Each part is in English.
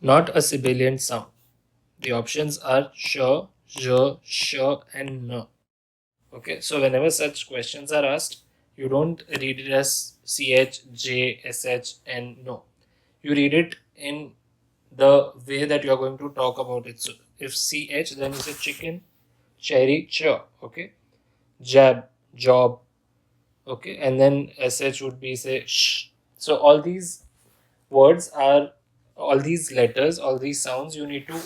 not a sibilant sound. The options are sh, j, sh, and n. Okay, so whenever such questions are asked, you don't read it as ch, j, sh, and no. You read it in the way that you are going to talk about it. So if ch, then you say chicken, cherry, ch. Okay, jab, job. Okay, and then sh would be say sh. So all these words are, all these letters, all these sounds, you need to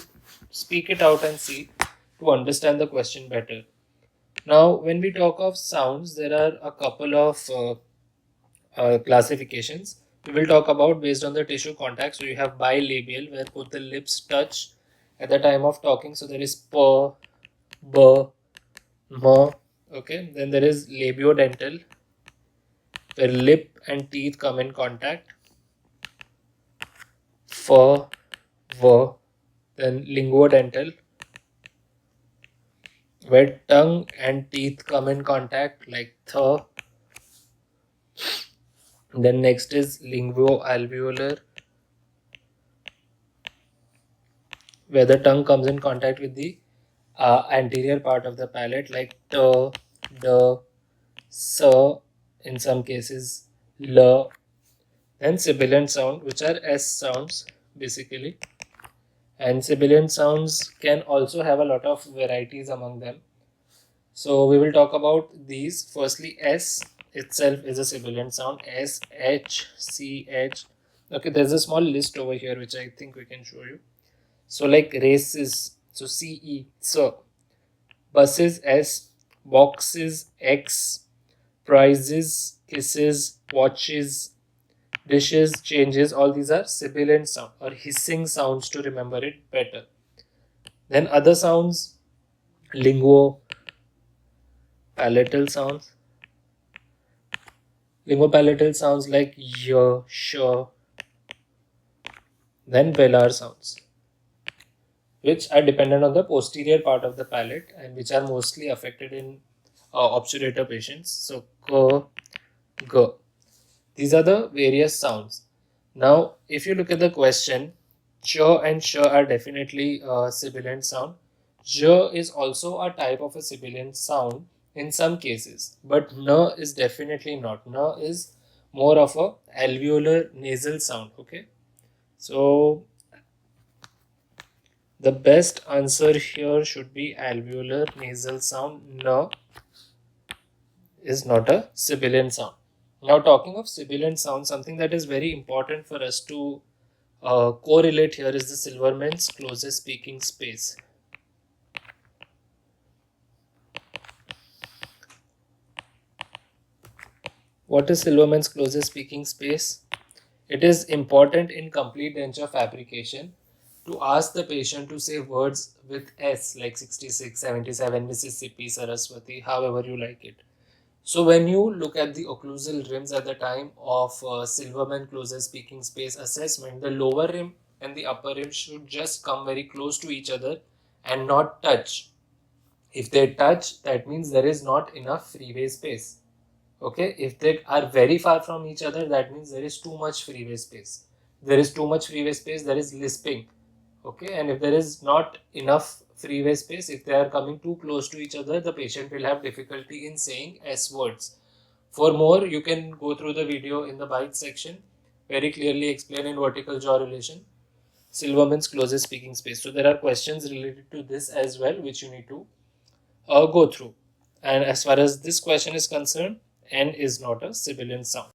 speak it out and see to understand the question better. Now, when we talk of sounds, there are a couple of classifications. We will talk about based on the tissue contact. So you have bilabial, where both the lips touch at the time of talking. So there is p, b, m. Okay. Then there is labiodental, where lip and teeth come in contact. F, v. Then linguodental, where tongue and teeth come in contact, like th. Then next is linguoalveolar, where the tongue comes in contact with the anterior part of the palate, like t, d, s, in some cases l. Then sibilant sound, which are s sounds basically, and sibilant sounds can also have a lot of varieties among them. So we will talk about these. Firstly, S itself is a sibilant sound. S, H, C, H. Okay, there's a small list over here which I think we can show you. So like races, so CE, so buses, S, boxes, X, prizes, kisses, watches, dishes, changes. All these are sibilant sound or hissing sounds to remember it better. Then other sounds, linguo, palatal sounds. Lingopalatal sounds like y, sh. Then velar sounds, which are dependent on the posterior part of the palate and which are mostly affected in obturator patients. So k, g. These are the various sounds. Now, if you look at the question, ch and sh are definitely a sibilant sound. J is also a type of a sibilant sound in some cases, but n is definitely not. N is more of a alveolar nasal sound. Okay, so the best answer here should be alveolar nasal sound. N is not a sibilant sound. Now, talking of sibilant sound, something that is very important for us to correlate here is the Silverman's closest speaking space. What is Silverman's closest speaking space? It is important in complete denture fabrication to ask the patient to say words with S like 66, 77, Mississippi, Saraswati, however you like it. So when you look at the occlusal rims at the time of Silverman closest speaking space assessment, the lower rim and the upper rim should just come very close to each other and not touch. If they touch, that means there is not enough freeway space. Okay, if they are very far from each other, that means there is too much freeway space. There is too much freeway space, there is lisping. Okay, and if there is not enough freeway space, if they are coming too close to each other, the patient will have difficulty in saying S words. For more, you can go through the video in the bite section, very clearly explain in vertical jaw relation Silverman's closest speaking space. So there are questions related to this as well, which you need to go through. And as far as this question is concerned, N is not a sibilant sound.